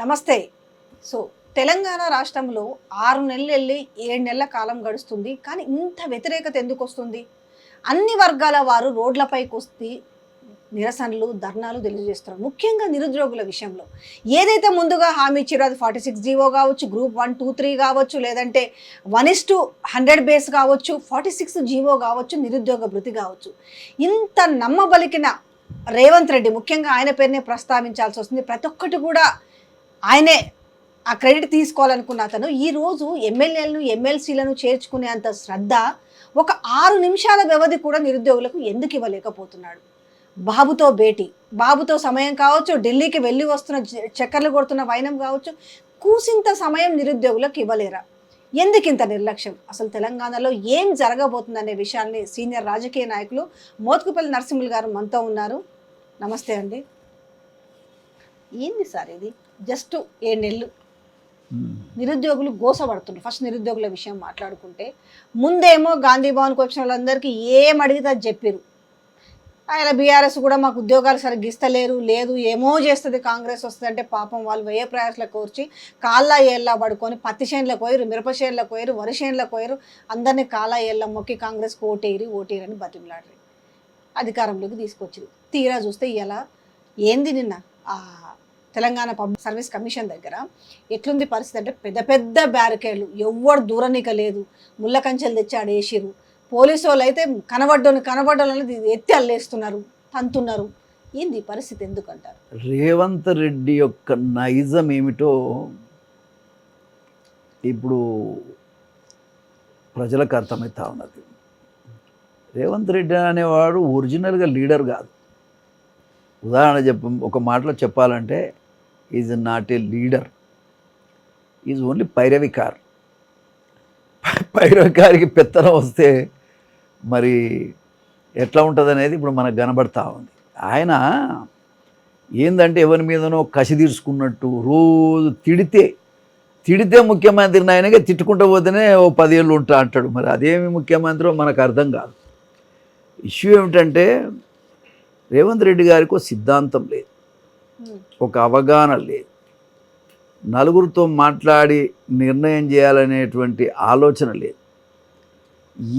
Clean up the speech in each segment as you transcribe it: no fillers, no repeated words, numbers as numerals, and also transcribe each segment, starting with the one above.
నమస్తే. సో తెలంగాణ రాష్ట్రంలో 6 నెలలు వెళ్ళి 7 నెలల కాలం గడుస్తుంది. కానీ ఇంత వ్యతిరేకత ఎందుకు వస్తుంది? అన్ని వర్గాల వారు రోడ్లపైకి వస్తే నిరసనలు, ధర్నాలు తెలియజేస్తున్నారు. ముఖ్యంగా నిరుద్యోగుల విషయంలో ఏదైతే ముందుగా హామీ ఇచ్చారో అది 46 జీవో కావచ్చు, గ్రూప్ 1, 2, 3 కావచ్చు, లేదంటే 1:100 బేస్ కావచ్చు, 46 జీవో కావచ్చు, నిరుద్యోగ భృతి కావచ్చు. ఇంత నమ్మబలికిన రేవంత్ రెడ్డి ముఖ్యంగా ఆయన పేరునే ప్రస్తావించాల్సి వస్తుంది. ప్రతి ఒక్కటి కూడా ఆయనే ఆ క్రెడిట్ తీసుకోవాలనుకున్న అతను ఈరోజు ఎమ్మెల్యేలను ఎమ్మెల్సీలను చేర్చుకునే అంత శ్రద్ధ ఒక 6 నిమిషాల వ్యవధి కూడా నిరుద్యోగులకు ఎందుకు ఇవ్వలేకపోతున్నాడు? బాబుతో భేటీ, బాబుతో సమయం కావచ్చు, ఢిల్లీకి వెళ్ళి వస్తున్న చక్కర్లు కొడుతున్న వైనం కావచ్చు, కూసింత సమయం నిరుద్యోగులకు ఇవ్వలేరా? ఎందుకు ఇంత నిర్లక్ష్యం? అసలు తెలంగాణలో ఏం జరగబోతుందనే విషయాన్ని సీనియర్ రాజకీయ నాయకులు మోత్కుపల్లి నరసింహులు గారు మనతో ఉన్నారు. నమస్తే అండి. ఏంది సార్ ఇది? జస్ట్ 7 నెలలు నిరుద్యోగులు గోసపడుతున్నారు. ఫస్ట్ నిరుద్యోగుల విషయం మాట్లాడుకుంటే, ముందేమో గాంధీ భవన్కి వచ్చిన వాళ్ళందరికీ ఏం అడిగితే అది చెప్పారు. ఆయన బీఆర్ఎస్ కూడా మాకు ఉద్యోగాలు సరిగ్గా ఇస్తలేరు, లేదు ఏమో చేస్తుంది కాంగ్రెస్ వస్తుంది అంటే పాపం వాళ్ళు వ్యయ ప్రయాసలకు కూర్చి కాళ్ళ ఏళ్ళ పడుకొని పత్తి చేనులకు పోయారు, మిరప చేనులకు పోయారు, వరి చేనులకు పోయారు. అందరినీ కాళ్ళ ఏళ్ళ మొక్కి కాంగ్రెస్కి ఓటేరని బతిమలాడరు. అధికారంలోకి తీసుకొచ్చింది. తీరా చూస్తే ఇలా ఏంది నిన్న తెలంగాణ పబ్లిక్ సర్వీస్ కమిషన్ దగ్గర ఎట్లుంది పరిస్థితి అంటే, పెద్ద పెద్ద బ్యారికేడ్లు, ఎవ్వరు దూరనిక లేదు, ముళ్ళ కంచెలు తెచ్చి ఆడేసిరు. పోలీసు వాళ్ళు అయితే కనబడ్డోళ్ళని ఎత్తి అల్లేస్తున్నారు, తంతున్నారు. ఏంది పరిస్థితి? ఎందుకంటారు? రేవంత్ రెడ్డి యొక్క నైజం ఏమిటో ఇప్పుడు ప్రజలకు అర్థమవుతా ఉన్నది. రేవంత్ రెడ్డి అనేవాడు ఒరిజినల్గా లీడర్ కాదు. ఉదాహరణ ఒక మాటలో చెప్పాలంటే, is not a leader, is only పైరవికార్. పైరవికారికి పెత్తనం వస్తే మరి ఎట్లా ఉంటుంది అనేది ఇప్పుడు మనకు కనబడతా ఉంది. ఆయన ఏందంటే ఎవరి మీదనో కసి తీర్చుకున్నట్టు రోజు తిడితే ముఖ్యమంత్రిని ఆయనగా తిట్టుకుంటూ పోతేనే ఓ 10 ఏళ్ళు ఉంటా అంటాడు. మరి అదేమి ముఖ్యమంత్రో మనకు అర్థం కాదు. ఇష్యూ ఏమిటంటే, రేవంత్ రెడ్డి గారికి ఒక సిద్ధాంతం లేదు, ఒక అవగాహన లేదు, నలుగురితో మాట్లాడి నిర్ణయం చేయాలనేటువంటి ఆలోచన లేదు.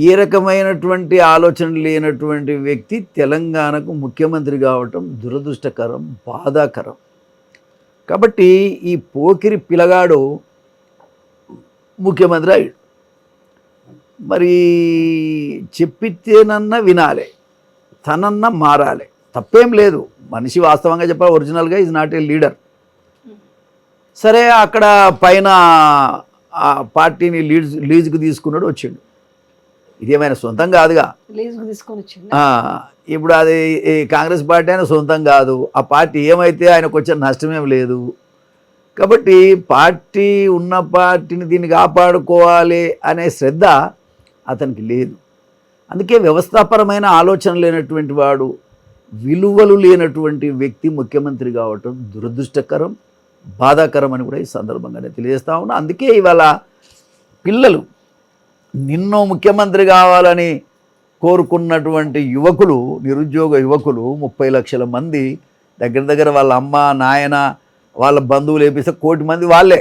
ఏ రకమైనటువంటి ఆలోచన లేనటువంటి వ్యక్తి తెలంగాణకు ముఖ్యమంత్రి కావటం దురదృష్టకరం, బాధాకరం. కాబట్టి ఈ పోకిరి పిల్లగాడు ముఖ్యమంత్రి అయ్యాడు. మరి చెప్పితేనన్నా వినాలి, తనన్నా మారాలి, తప్పేం లేదు. మనిషి వాస్తవంగా చెప్పాలి, ఒరిజినల్గా ఈజ్ నాట్ ఏ లీడర్. సరే, అక్కడ పైన ఆ పార్టీని లీజుకు తీసుకున్నాడు, వచ్చిండు. ఇదేమైనా సొంతం కాదుగా, ఇప్పుడు అది కాంగ్రెస్ పార్టీ అయినా సొంతం కాదు. ఆ పార్టీ ఏమైతే ఆయనకు వచ్చే నష్టమేం లేదు. కాబట్టి పార్టీ ఉన్న పార్టీని దీన్ని కాపాడుకోవాలి అనే శ్రద్ధ అతనికి లేదు. అందుకే వ్యవస్థాపరమైన ఆలోచన లేనటువంటి వాడు, విలువలు లేనటువంటి వ్యక్తి ముఖ్యమంత్రి కావటం దురదృష్టకరం, బాధాకరం అని కూడా ఈ సందర్భంగానే తెలియజేస్తా ఉన్నా. అందుకే ఇవాళ పిల్లలు నిన్నో ముఖ్యమంత్రి కావాలని కోరుకున్నటువంటి యువకులు, నిరుద్యోగ యువకులు 30 లక్షల మంది దగ్గర వాళ్ళ అమ్మ నాయన వాళ్ళ బంధువులు వేపిస్తే 1 కోటి మంది వాళ్ళే.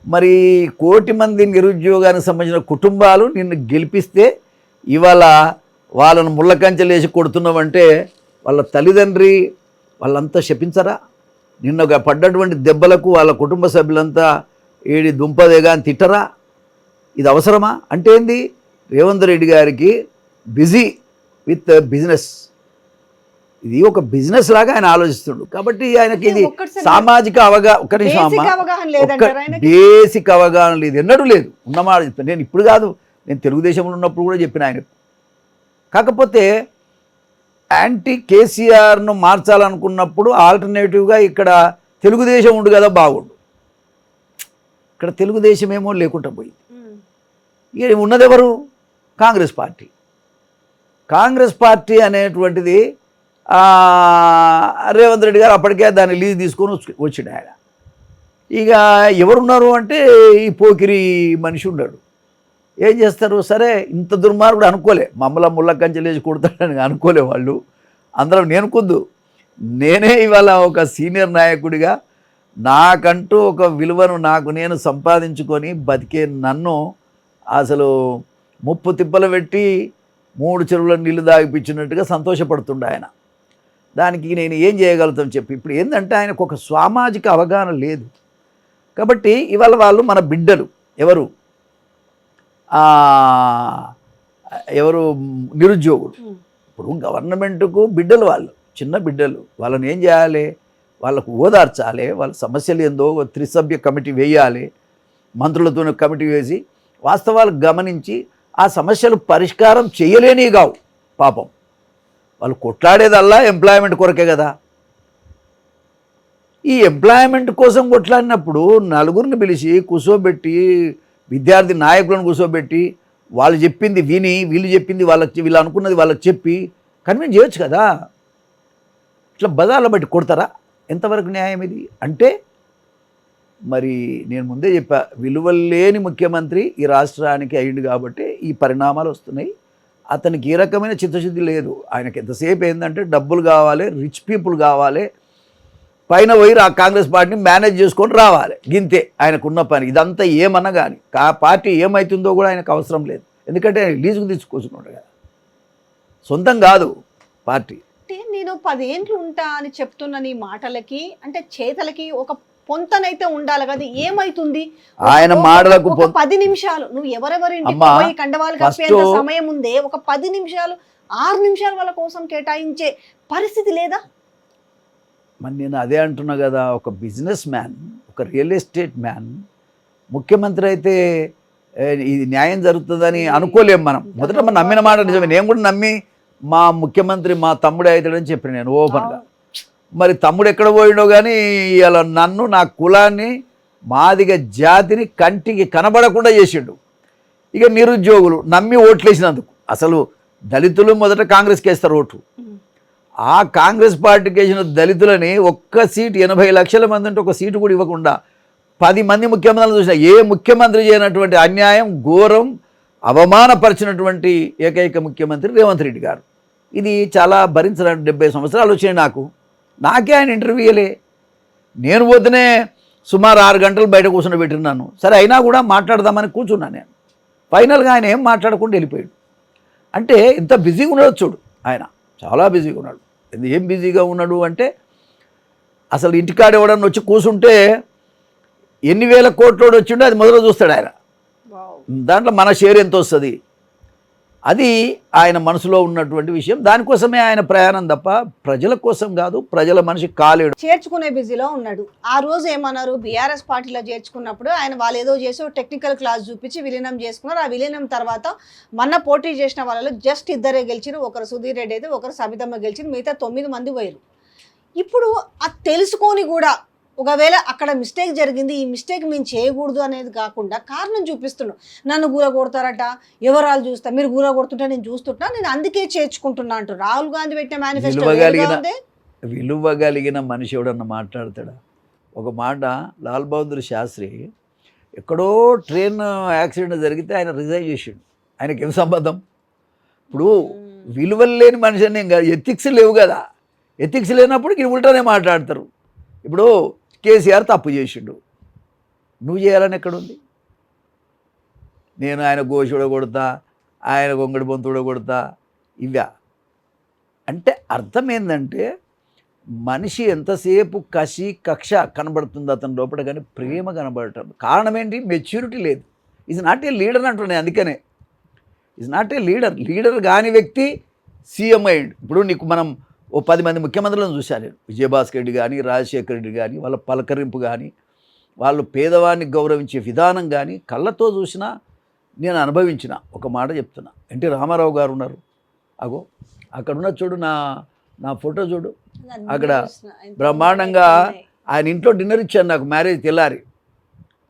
మరి 1 కోటి మంది నిరుద్యోగానికి సంబంధించిన కుటుంబాలు నిన్ను గెలిపిస్తే ఇవాళ వాళ్ళను ముళ్ళ కంచెలేసి కొడుతున్నామంటే వాళ్ళ తల్లిదండ్రి వాళ్ళంతా శపించరా? నిన్న పడ్డటువంటి దెబ్బలకు వాళ్ళ కుటుంబ సభ్యులంతా ఏడి దుంపదేగా అని తిట్టరా? ఇది అవసరమా? అంటే ఏంది? రేవంత్ రెడ్డి గారికి బిజీ విత్ బిజినెస్, ఇది ఒక బిజినెస్ లాగా ఆయన ఆలోచిస్తుండు. కాబట్టి ఆయనకి ఇది సామాజిక బేసిక్ అవగాహన లేదు, ఎన్నడూ లేదు. ఉన్నమాట చెప్తాను. నేను ఇప్పుడు కాదు, నేను తెలుగుదేశంలో ఉన్నప్పుడు కూడా చెప్పిన ఆయనకు. కాకపోతే యాంటీ కేసీఆర్ను మార్చాలనుకున్నప్పుడు ఆల్టర్నేటివ్గా ఇక్కడ తెలుగుదేశం ఉండు కదా బాగుండు. ఇక్కడ తెలుగుదేశం ఏమో లేకుండా పోయింది. ఇక ఉన్నదెవరు? కాంగ్రెస్ పార్టీ. కాంగ్రెస్ పార్టీ అనేటువంటిది రేవంత్ రెడ్డి గారు అప్పటికే దాన్ని లీజ్ తీసుకొని వచ్చిండు ఆయన. ఇక ఎవరున్నారు అంటే ఈ పోకిరి మనిషి ఉన్నాడు. ఏం చేస్తారు? సరే, ఇంత దుర్మార్గుడు అనుకోలే, మమ్మల్ని ముళ్ళ కంచెలేసి కొడతాడని అనుకోలే వాళ్ళు. అందరం నేనే ఇవాళ ఒక సీనియర్ నాయకుడిగా నాకంటూ ఒక విలువను నాకు నేను సంపాదించుకొని బతికే నన్ను అసలు ముప్పు తిప్పలు పెట్టి 3 చెరువుల నీళ్లు దాగిపించినట్టుగా సంతోషపడుతుండే ఆయన. దానికి నేను ఏం చేయగలుగుతాం చెప్పి. ఇప్పుడు ఏంటంటే ఆయనకు ఒక సామాజిక అవగాహన లేదు. కాబట్టి ఇవాళ వాళ్ళు మన బిడ్డలు ఎవరు ఎవరు నిరుద్యోగులు. ఇప్పుడు గవర్నమెంట్కు బిడ్డలు వాళ్ళు, చిన్న బిడ్డలు. వాళ్ళని ఏం చేయాలి? వాళ్ళకు ఓదార్చాలి. వాళ్ళ సమస్యలు ఏందో త్రిసభ్య కమిటీ వేయాలి, మంత్రులతో కమిటీ వేసి వాస్తవాలు గమనించి ఆ సమస్యలు పరిష్కారం చేయలేని కావు. పాపం వాళ్ళు కొట్లాడేదల్లా ఎంప్లాయ్మెంట్ కొరకే కదా. ఈ ఎంప్లాయ్మెంట్ కోసం కొట్లాడినప్పుడు నలుగురిని పిలిచి కూర్చోబెట్టి, విద్యార్థి నాయకులను కూర్చోబెట్టి వాళ్ళు చెప్పింది విని, వీళ్ళు చెప్పింది వాళ్ళకి, వీళ్ళు అనుకున్నది వాళ్ళకి చెప్పి కన్విన్స్ చేయొచ్చు కదా. ఇట్లా బదాల బట్టి కొడతారా? ఎంతవరకు న్యాయం ఇది? అంటే మరి నేను ముందే చెప్పా, విలువలేని ముఖ్యమంత్రి ఈ రాష్ట్రానికి అయ్యిండు కాబట్టి ఈ పరిణామాలు వస్తున్నాయి. అతనికి ఏ రకమైన చిత్తశుద్ధి లేదు. ఆయనకి ఎంతసేపు ఏంటంటే డబ్బులు కావాలి, రిచ్ పీపుల్ కావాలి, పైన పోయి కాంగ్రెస్ పార్టీని మేనేజ్ చేసుకొని రావాలి, గింతే ఆయనకున్న పని. ఇదంతా ఏమన్నా కానీ పార్టీ ఏమవుతుందో కూడా ఆయనకు అవసరం లేదు. ఎందుకంటే లీజుకు తీసుకొచ్చుకున్నాడు కదా, సొంతం కాదు పార్టీ. అంటే నేను 10 ఏండ్లు ఉంటా అని చెప్తున్న నీ మాటలకి, అంటే చేతలకి ఒక పొంతనైతే ఉండాలి కదా. ఏమైతుంది ఆయన మాటలకు 10 నిమిషాలు నువ్వు ఎవరెవరింటికి పోయి కండవాలు కప్పేంత సమయం ఉందే, ఒక 10 నిమిషాలు 6 నిమిషాలు వాళ్ళ కోసం కేటాయించే పరిస్థితి లేదా? మరి నేను అదే అంటున్నా కదా, ఒక బిజినెస్ మ్యాన్, ఒక రియల్ ఎస్టేట్ మ్యాన్ ముఖ్యమంత్రి అయితే ఇది న్యాయం జరుగుతుందని అనుకోలేం మనం. మొదట మనం నమ్మిన మాట నిజమే. నేను కూడా నమ్మి మా ముఖ్యమంత్రి మా తమ్ముడే అవుతాడని చెప్పిన నేను ఓపెన్గా. మరి తమ్ముడు ఎక్కడ పోయిండో కానీ ఇలా నన్ను, నా కులాన్ని, మాదిగ జాతిని కంటికి కనబడకుండా చేసిండు. ఇక నిరుద్యోగులు నమ్మి ఓట్లేసినందుకు, అసలు దళితులు మొదట కాంగ్రెస్కి వేస్తారు ఓటు. ఆ కాంగ్రెస్ పార్టీకి వేసిన దళితులని ఒక్క సీటు 80 లక్షల మంది ఉంటే ఒక సీటు కూడా ఇవ్వకుండా 10 మంది ముఖ్యమంత్రులు చూసిన ఏ ముఖ్యమంత్రి చేయనటువంటి అన్యాయం, ఘోరం, అవమానపరిచినటువంటి ఏకైక ముఖ్యమంత్రి రేవంత్ రెడ్డి గారు. ఇది చాలా భరించడానికి 70 సంవత్సరాలు వచ్చినాయి నాకు. నాకే ఆయన ఇంటర్వ్యూలే. నేను పోతేనే సుమారు 6 గంటలు బయట కూర్చొని పెట్టినాను. సరే అయినా కూడా మాట్లాడదామని కూర్చున్నాను నేను. ఫైనల్గా ఆయన ఏం మాట్లాడకుండా వెళ్ళిపోయాడు. అంటే ఇంత బిజీగా ఉన్నాడు చూడు ఆయన, చాలా బిజీగా ఉన్నాడు. ఏం బిజీగా ఉన్నాడు అంటే అసలు ఇంటికాడ ఎవడన్నా వచ్చి కూర్చుంటే ఎన్ని వేల కోట్లోడు వచ్చిండో అది మొదలు చూస్తాడు ఆయన. దాంట్లో మన షేర్ ఎంత వస్తుంది, అది ఆయన మనసులో ఉన్నటువంటి విషయం. దానికోసమే ఆయన ప్రయాణం తప్ప ప్రజల కోసం కాదు. ప్రజల మనిషి కాలేడు. చేర్చుకునే బిజీలో ఉన్నాడు. ఆ రోజు ఏమన్నారు, బీఆర్ఎస్ పార్టీలో చేర్చుకున్నప్పుడు ఆయన వాళ్ళు ఏదో చేసి టెక్నికల్ క్లాస్ చూపించి విలీనం చేసుకున్నారు. ఆ విలీనం తర్వాత మొన్న పోటీ చేసిన వాళ్ళలో జస్ట్ 2 గెలిచిరు. ఒకరు సుధీర్ రెడ్డి అయితే ఒకరు సబితమ్మ గెలిచిరు. మిగతా 9 మంది పోయారు. ఇప్పుడు అది తెలుసుకొని కూడా ఒకవేళ అక్కడ మిస్టేక్ జరిగింది, ఈ మిస్టేక్ మేము చేయకూడదు అనేది కాకుండా కారణం చూపిస్తున్నాడు. నన్ను గూర కొడతారట, ఎవరాలు చూస్తా, మీరు గూర కొడుతుంటే నేను చూస్తుంటా, నేను అందుకే చేర్చుకుంటున్నా అంటూ రాహుల్ గాంధీ పెట్టిన మేనిఫెస్టో. విలువగలిగిన మనిషి ఎవడన్నా మాట్లాడతాడా? ఒక మాట, లాల్ బహదూర్ శాస్త్రి ఎక్కడో ట్రైన్ యాక్సిడెంట్ జరిగితే ఆయన రిజైన్ చేసిండు. ఆయనకి ఏం సంబంధం? ఇప్పుడు విలువలు లేని మనిషి అని ఎథిక్స్ లేవు కదా. ఎథిక్స్ లేనప్పుడు ఇది ఉల్టానే మాట్లాడతారు. ఇప్పుడు కేసీఆర్ తప్పు చేసిండు, నువ్వు చేయాలని ఎక్కడుంది? నేను ఆయన గోషుడ కొడతా, ఆయన గొంగడి బొంతుడ కొడతా, ఇవా అంటే అర్థం ఏంటంటే మనిషి ఎంతసేపు కసి కక్ష కనబడుతుంది అతని లోపల, కానీ ప్రేమ కనబడటం. కారణం ఏంటి? మెచ్యూరిటీ లేదు. ఈజ్ నాట్ ఏ లీడర్ అంటున్నాయి. అందుకనే is not a leader. Leader కాని వ్యక్తి సీఎం అయ్యిండు. ఇప్పుడు నీకు మనం 10 మంది ముఖ్యమంత్రులను చూశాను నేను. విజయభాస్కర్ రెడ్డి కానీ, రాజశేఖర రెడ్డి కానీ, వాళ్ళ పలకరింపు కానీ, వాళ్ళు పేదవాడిని గౌరవించే విధానం కానీ కళ్ళతో చూసినా, నేను అనుభవించిన. ఒక మాట చెప్తున్నా, ఎన్టీ రామారావు గారు ఉన్నారు, అగో అక్కడ ఉన్న చూడు, నా ఫోటో చూడు, అక్కడ బ్రహ్మాండంగా ఆయన ఇంట్లో డిన్నర్ ఇచ్చాను నాకు మ్యారేజ్ తెల్లారి.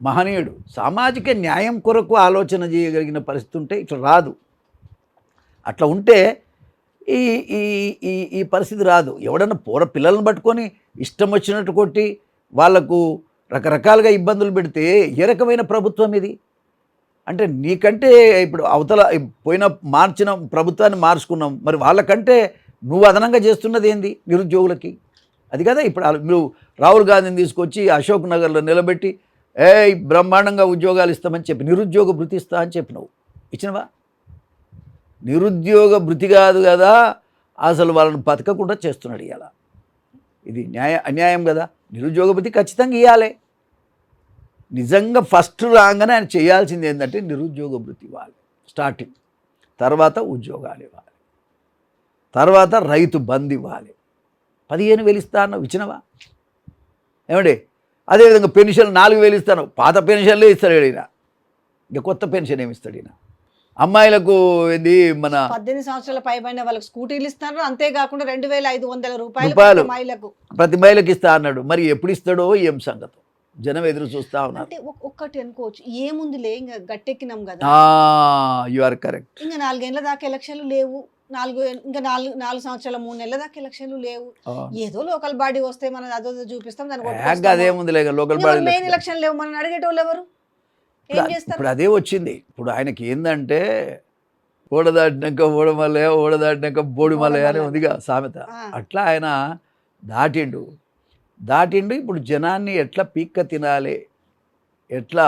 మహనీయుడు. సామాజిక న్యాయం కొరకు ఆలోచన చేయగలిగిన పరిస్థితి ఉంటే ఇట్లా రాదు. అట్లా ఉంటే ఈ ఈ ఈ ఈ పరిస్థితి రాదు. ఎవడన్నా పిల్లలను పట్టుకొని ఇష్టం వచ్చినట్టు కొట్టి వాళ్లకు రకరకాలుగా ఇబ్బందులు పెడితే ఏ రకమైన ప్రభుత్వం ఇది? అంటే నీకంటే ఇప్పుడు అవతల మార్చిన ప్రభుత్వాన్ని మార్చుకున్నాం, మరి వాళ్ళకంటే నువ్వు అదనంగా చేస్తున్నది ఏంది నిరుద్యోగులకి? అది కదా ఇప్పుడు నువ్వు రాహుల్ గాంధీని తీసుకొచ్చి అశోక్ నగర్లో నిలబెట్టి బ్రహ్మాండంగా ఉద్యోగాలు ఇస్తామని చెప్పి నిరుద్యోగ భృతి ఇస్తా అని చెప్పినావు, ఇచ్చినవా? నిరుద్యోగ భృతి కాదు కదా, అసలు వాళ్ళని బతకకుండా చేస్తున్నాడు ఇవాళ. ఇది అన్యాయం కదా. నిరుద్యోగ భృతి ఖచ్చితంగా ఇవ్వాలి. నిజంగా ఫస్ట్ రాగానే ఆయన చేయాల్సింది ఏంటంటే నిరుద్యోగ భృతి ఇవ్వాలి స్టార్టింగ్, తర్వాత ఉద్యోగాలు ఇవ్వాలి, తర్వాత రైతు బంద్ ఇవ్వాలి. 15,000 ఇస్తా అన్నావు, ఇచ్చినవా? ఏమండి? అదేవిధంగా పెన్షన్ 4,000 ఇస్తాను, పాత పెన్షన్లే ఇస్తాడు ఈయన, ఇంకా కొత్త పెన్షన్ ఏమి ఇస్తాడు ఈయన? అమ్మాయిలకు ఇది మన 18 సంవత్సరాల పైబడిన వాళ్ళకి స్కూటీలు ఇస్తున్నారు, అంతేకాకుండా 2,500 రూపాయలు ప్రతి మహిళకి ఇస్తా అన్నాడు. మరి ఎప్పుడు ఇస్తాడో ఏం సంగతి జనం ఎదురు చూస్తా ఉన్నారు. అంటే ఒక్కటి అనుకోవచ్చు, ఏముందిలే ఇంకా గట్టెక్కినాం కదా, యు ఆర్ కరెక్ట్. ఇంకా 4 ఏళ్ల దాకా ఎలక్షన్లు లేవు, ఇంకా 4 సంవత్సరాల 3 నెలల దాకా ఎలక్షన్లు లేవు, ఏదో లోకల్ బాడీ వస్తే మనం అదో చూపిస్తాం, అదేముంది లోకల్ బాడీ మెయిన్ ఎలక్షన్ లేవు, మనం అడిగేటోళ్ళు ఎవరు? ఏం చేస్తారు? ఇప్పుడు అదే వచ్చింది. ఇప్పుడు ఆయనకి ఏంటంటే ఓడదాటినాక ఓడమలే, ఓడదాటినాక బోడిమలే అని ఉందిగా సామెత, అట్లా ఆయన దాటిండు. ఇప్పుడు జనాన్ని ఎట్లా పీక్క తినాలి, ఎట్లా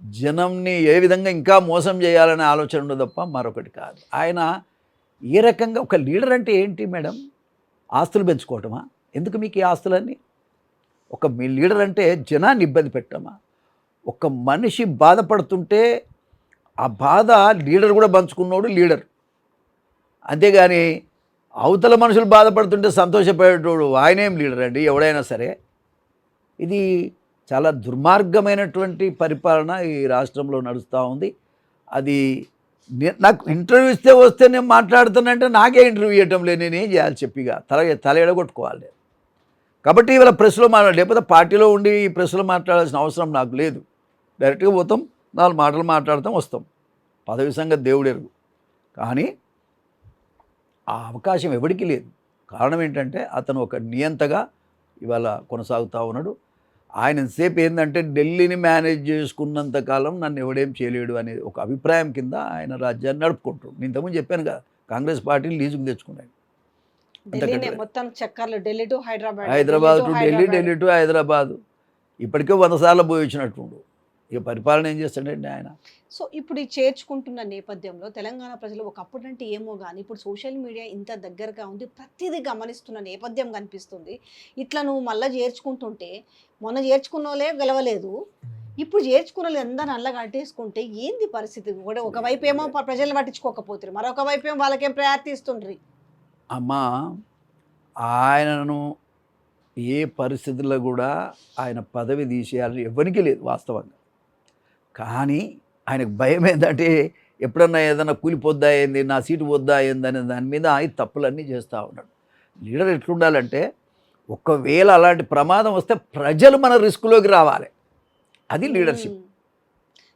జనంని ఏ విధంగా ఇంకా మోసం చేయాలనే ఆలోచన ఉండదు తప్ప మరొకటి కాదు. ఆయన ఏ రకంగా ఒక లీడర్ అంటే ఏంటి మేడం? ఆస్తులు పెంచుకోవటమా? ఎందుకు మీకు ఈ ఆస్తులన్నీ? ఒక మీ లీడర్ అంటే జనాన్ని ఇబ్బంది పెట్టమా? ఒక మనిషి బాధపడుతుంటే ఆ బాధ లీడర్ కూడా పంచుకున్నాడు లీడర్, అంతేగాని అవతల మనుషులు బాధపడుతుంటే సంతోషపడేటోడు ఆయనేం లీడర్ అండి ఎవడైనా సరే. ఇది చాలా దుర్మార్గమైనటువంటి పరిపాలన ఈ రాష్ట్రంలో నడుస్తూ ఉంది. అది నాకు ఇంటర్వ్యూ వస్తే నేను మాట్లాడుతానంటే నాకే ఇంటర్వ్యూ ఇవ్వటం లేదు, నేనేం చేయాలి చెప్పిగా తల ఎడగొట్టుకోవాలి. కాబట్టి ఇవాళ ప్రెస్లో లేకపోతే పార్టీలో ఉండి ఈ ప్రెస్లో మాట్లాడాల్సిన అవసరం నాకు లేదు. డైరెక్ట్గా పోతాం, 4 మాటలు మాట్లాడతాం, వస్తాం. పదవి సంగతి దేవుడు ఎరుగు. కానీ ఆ అవకాశం ఎవరికి లేదు. కారణం ఏంటంటే అతను ఒక నియంతగా ఇవాళ కొనసాగుతూ ఉన్నాడు. ఆయన సేపు ఏంటంటే ఢిల్లీని మేనేజ్ చేసుకున్నంతకాలం నన్ను ఎవడేం చేయలేడు అనే ఒక అభిప్రాయం కింద ఆయన రాజ్యాన్ని నడుపుకుంటాడు. నేను ఇంతకుముందు చెప్పాను కదా, కాంగ్రెస్ పార్టీని లీజుకు తెచ్చుకున్నాడు. హైదరాబాద్ టు ఢిల్లీ, ఢిల్లీ టు హైదరాబాద్, ఇప్పటికే 100 సార్లు పోయి వచ్చినట్టుండు. ఇక పరిపాలన ఏం చేస్తాడండి ఆయన? సో ఇప్పుడు ఈ చేర్చుకుంటున్న నేపథ్యంలో తెలంగాణ ప్రజలు ఒకప్పుడు అంటే ఏమో కానీ ఇప్పుడు సోషల్ మీడియా ఇంత దగ్గరగా ఉంది, ప్రతిదీ గమనిస్తున్న నేపథ్యం కనిపిస్తుంది. ఇట్లా నువ్వు మళ్ళీ చేర్చుకుంటుంటే, మొన్న చేర్చుకున్న వాళ్ళే గెలవలేదు, ఇప్పుడు చేర్చుకున్న వాళ్ళు అందరూ అల్లగా అట్టేసుకుంటే ఏంది పరిస్థితి? కూడా ఒకవైపు ఏమో ప్రజలు పట్టించుకోకపోతారు, మరొక వైపు ఏమో వాళ్ళకేం ప్రయత్నిస్తుండ్రి. అమ్మా, ఆయనను ఏ పరిస్థితుల్లో కూడా ఆయన పదవి తీసేయాలని ఎవరికి లేదు వాస్తవంగా. కానీ ఆయనకు భయం ఏంటంటే ఎప్పుడన్నా ఏదన్నా కూలిపోద్దా ఏంది, నా సీటు పోద్దా ఏంది అనే దాని మీద ఆయన తప్పులన్నీ చేస్తూ ఉన్నాడు. లీడర్ ఎట్లుండాలంటే ఒకవేళ అలాంటి ప్రమాదం వస్తే ప్రజలు మన రిస్క్లోకి రావాలి, అది లీడర్షిప్.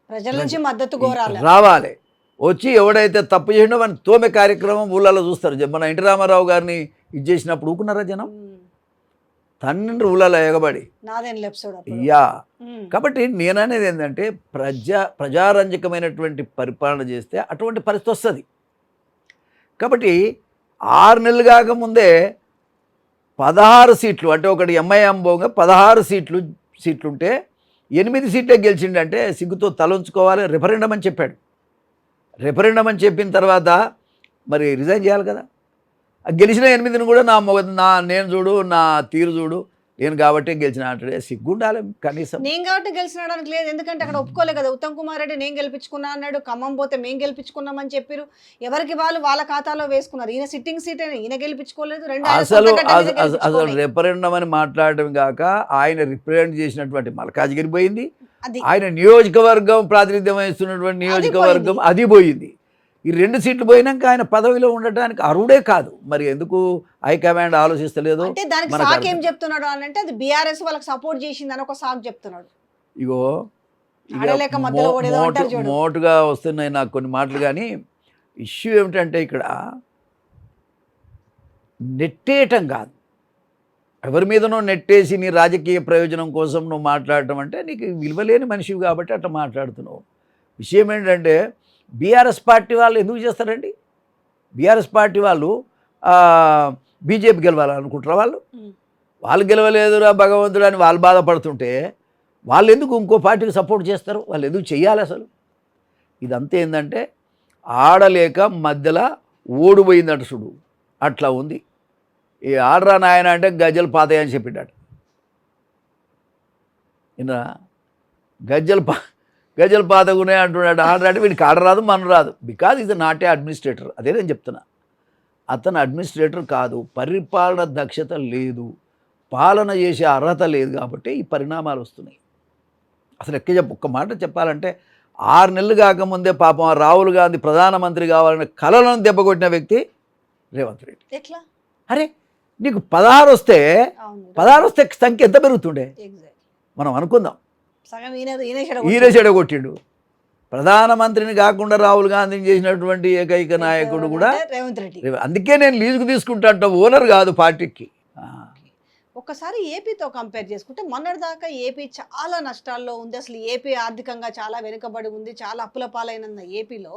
ప్రజల నుంచి మద్దతు రావాలి. వచ్చి ఎవడైతే తప్పు చేసినో మన తోమే కార్యక్రమం ఊళ్ళలో చూస్తారు. మన ఎన్టీ రామారావు గారిని ఇది చేసినప్పుడు ఊకున్నారా జనం? తండ్రి ఊళ్ళలో ఎగబడి కాబట్టి నేననేది ఏంటంటే ప్రజారంజకమైనటువంటి పరిపాలన చేస్తే అటువంటి పరిస్థితి వస్తుంది. కాబట్టి 6 నెలలు కాకముందే 16 సీట్లు, అంటే ఒకటి ఎంఐఎం పోగా 16 సీట్లుంటే 8 సీట్లే గెలిచిండంటే సిగ్గుతో తలంచుకోవాలి. రెఫరెండం అని చెప్పాడు. రెఫరెండం అని చెప్పిన తర్వాత మరి రిజైన్ చేయాలి కదా. గెలిచిన 8ని కూడా నేను చూడు, నా తీరు చూడు, నేను కాబట్టి గెలిచిన అంటే సిగ్గుండాలి కనీసం. నేను కాబట్టి గెలిచినడానికి లేదు, ఎందుకంటే అక్కడ ఒప్పుకోలే కదా. ఉత్తమ్ కుమార్ రెడ్డి నేను గెలిపించుకున్నా అన్నాడు, ఖమ్మం పోతే మేము గెలిపించుకున్నామని చెప్పారు. ఎవరికి వాళ్ళ ఖాతాలో వేసుకున్నారు. ఈయన సిట్టింగ్ సీట్ ఈయన గెలిపించుకోలేదు. అసలు రెఫరెండం అని మాట్లాడడం కాక ఆయన రిప్రజెంట్ చేసినటువంటి మల్కాజ్గిరి పోయింది, ఆయన నియోజకవర్గం ప్రాతినిధ్యం వహిస్తున్నటువంటి నియోజకవర్గం అది పోయింది. ఈ 2 సీట్లు పోయినాక ఆయన పదవిలో ఉండటానికి అర్హుడే కాదు. మరి ఎందుకు హైకమాండ్ ఆలోచిస్తలేదు? అంటే దానికి సాక్ ఏం చెప్తున్నాడు అని అంటే అది బీఆర్ఎస్ వాళ్ళకి సపోర్ట్ చేసిందని ఒక సాక్ చెప్తున్నాడు. ఇగో మోటుగా వస్తున్నాయి నాకు కొన్ని మాటలు. కానీ ఇష్యూ ఏమిటంటే ఇక్కడ నెట్టేయటం కాదు, ఎవరి మీదనో నెట్టేసి నీ రాజకీయ ప్రయోజనం కోసం నువ్వు మాట్లాడటం అంటే నీకు విలువలేని మనిషివి కాబట్టి అట్లా మాట్లాడుతున్నావు. విషయం ఏంటంటే బీఆర్ఎస్ పార్టీ వాళ్ళు ఎందుకు చేస్తారండి? బీఆర్ఎస్ పార్టీ వాళ్ళు బీజేపీ గెలవాలనుకుంటారా? వాళ్ళు గెలవలేదురా భగవంతుడు అని వాళ్ళు బాధపడుతుంటే వాళ్ళు ఎందుకు ఇంకో పార్టీకి సపోర్ట్ చేస్తారు? వాళ్ళు ఎందుకు చెయ్యాలి అసలు? ఇదంతా ఏంటంటే ఆడలేక మధ్యలో ఓడిపోయిందట చూడు, అట్లా ఉంది. ఈ ఆడరా నాయన అంటే గజ్జలు పాతాయని చెప్పిండట. ఈయన గజ్జలు పాతగునే అంటున్నాడు. ఆర్డర్ అంటే వీడికి ఆర్డర్ రాదు, మన రాదు. Because is not A administrator. అదే నేను చెప్తున్నా. అతను అడ్మినిస్ట్రేటర్ కాదు, పరిపాలన దక్షత లేదు, పాలన చేసే అర్హత లేదు, కాబట్టి ఈ పరిణామాలు వస్తున్నాయి. అసలు ఒక్క మాట చెప్పాలంటే 6 నెలలు కాకముందే పాపం రాహుల్ గాంధీ ప్రధానమంత్రి కావాలనే కలలను దెబ్బకొట్టిన వ్యక్తి రేవంత్ రెడ్డి. ఎట్లా? అరే నీకు 16 వస్తే సంఖ్య ఎంత పెరుగుతుండే మనం అనుకుందాం. ఈయన చెడగొట్టిండు. ప్రధానమంత్రిని కాకుండా రాహుల్ గాంధీని చేసినటువంటి ఏకైక నాయకుడు కూడా రేవంత్ రెడ్డి. అందుకే నేను లీజుకు తీసుకుంటా, ఓనర్ కాదు పార్టీకి. ఒక్కసారి ఏపీతో కంపేర్ చేసుకుంటే మొన్నటిదాకా ఏపీ చాలా నష్టాల్లో ఉంది. అసలు ఏపీ ఆర్థికంగా చాలా వెనుకబడి ఉంది, చాలా అప్పుల పాలైన ఏపీలో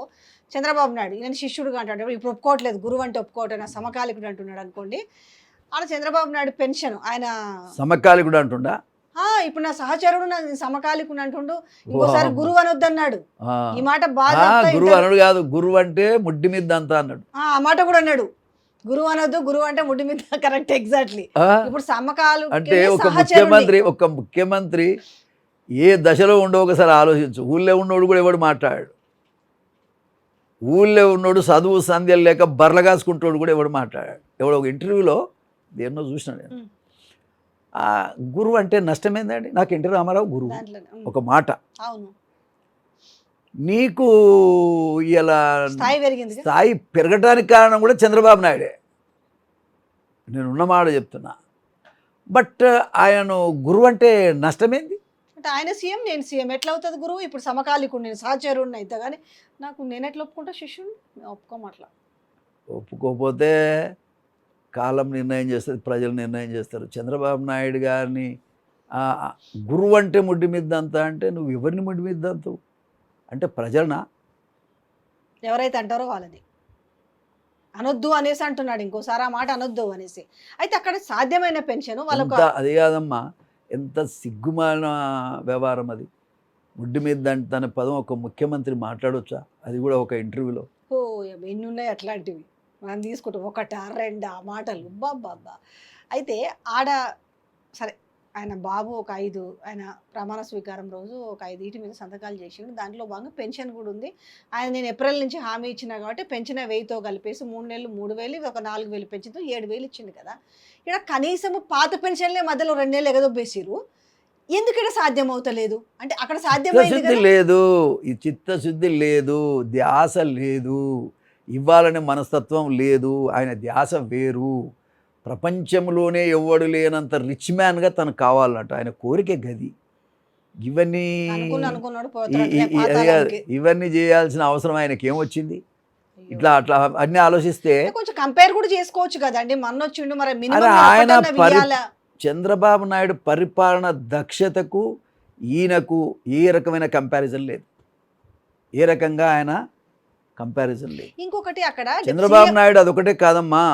చంద్రబాబు నాయుడు నేను శిష్యుడుగా అంటాడు, ఇప్పుడు ఒప్పుకోవట్లేదు, గురువు అంటే ఒప్పుకోవట్లేదు, సమకాలికుడు అంటున్నాడు అనుకోండి. అలా చంద్రబాబు నాయుడు పెన్షన్ ఆయన సమకాలికుడు అంటుండా, ఇప్పుడు నా సహచరుడు నా సమకాలికుడు అంటుండు, ఇంకోసారి గురువు అనొద్దన్నాడు. ఈ మాట బాగా గురువు అనడు కాదు, గురువు అంటే ముడ్డి మీద అంతా అన్నాడు. ఆ మాట కూడా అన్నాడు, గురువు అనొద్దు, గురువు అంటే ముడ్డి మీద. Correct, exactly. ఇప్పుడు సమకాలు అంటే ఒక ముఖ్యమంత్రి ఏ దశలో ఉండో ఒకసారి ఆలోచించు. ఊళ్ళో ఉన్నోడు కూడా ఎవడు మాట్లాడాడు, ఊళ్ళో ఉన్నోడు చదువు సంధ్యలు లేక బర్రగాసుకుంటోడు కూడా ఎవడు మాట్లాడాడు. ఎవడో ఒక ఇంటర్వ్యూలో దేన్నో చూసినా నేను. గురువు అంటే నష్టమేందండి? నాకు ఎన్టీ రామారావు గురువు ఒక మాట. నీకు ఇలా స్థాయి పెరగడానికి కారణం కూడా చంద్రబాబు నాయుడే, నేను ఉన్నమాట చెప్తున్నా. బట్ ఆయనను గురువు అంటే నష్టమేంది? అంటే ఆయన సీఎం, నేను సీఎం, ఎట్లా అవుతుంది గురువు? ఇప్పుడు సమకాలికుడు, నేను సహచరుడిని అయితే కానీ నాకు నేను ఎట్లా ఒప్పుకుంటా శిష్యుని? ఒప్పుకోమట్లా. ఒప్పుకోకపోతే కాలం నిర్ణయం చేస్తుంది, ప్రజలు నిర్ణయం చేస్తారు. చంద్రబాబు నాయుడు గారిని గురువు అంటే ముడ్డి మీద అంతా అంటే నువ్వు ఎవరిని ముడ్డి మీద అంతావు? అంటే ప్రజలనా? ఎవరైతే అంటారో వాళ్ళని అనొద్దు అనేసి అంటున్నాడు. ఇంకోసారి ఆ మాట అనొద్దు అనేసి. అయితే అక్కడ సాధ్యమైన పెన్షన్ వాళ్ళకు అది కాదమ్మా, ఎంత సిగ్గుమాలిన వ్యవహారం అది. ముడ్డి మీద తన పదం ఒక ముఖ్యమంత్రి మాట్లాడొచ్చా? అది కూడా ఒక ఇంటర్వ్యూలో. ఎన్ని ఉన్నాయి అట్లాంటివి మనం తీసుకుంటాం, 1 2 మాటలు బాబా. అయితే ఆడ సరే ఆయన బాబు ఒక 5 ఆయన ప్రమాణ స్వీకారం రోజు ఒక 5 ఈటి మీద సంతకాలు చేసిండు. దాంట్లో భాగంగా పెన్షన్ కూడా ఉంది. ఆయన నేను ఏప్రిల్ నుంచి హామీ ఇచ్చినా కాబట్టి పెన్షన్ 1000తో కలిపేసి 3 నెలలు 3000, ఒక 4000 పెన్షన్తో 7000 ఇచ్చింది కదా. ఇక్కడ కనీసం పాత పెన్షన్లే మధ్యలో 2 నెలలు ఎగదొబ్బేసిరు. ఎందుకు ఇక్కడ సాధ్యం అవుతలేదు? అంటే అక్కడ సాధ్యమైంది లేదు, ఈ చిత్తశుద్ధి లేదు, ధ్యాస లేదు, ఇవ్వాలనే మనస్తత్వం లేదు. ఆయన ధ్యాస వేరు. ప్రపంచంలోనే ఎవడు లేనంత రిచ్ మ్యాన్గా తనకు కావాలన్నట్టు ఆయన కోరిక గది. ఇవన్నీ చేయాల్సిన అవసరం ఆయనకి ఏమొచ్చింది? ఇట్లా అట్లా అన్ని ఆలోచిస్తే కొంచెం కంపేర్ కూడా చేసుకోవచ్చు కదండి. మొన్నొచ్చిండు మరి ఆయన చంద్రబాబు నాయుడు పరిపాలన దక్షతకు ఈయనకు ఏ రకమైన కంపారిజన్ లేదు, ఏ రకంగా ఆయన కంపారిజన్ లేదు. ఇంకొకటి అక్కడ చంద్రబాబు నాయుడు అదొకటే కాదమ్మా,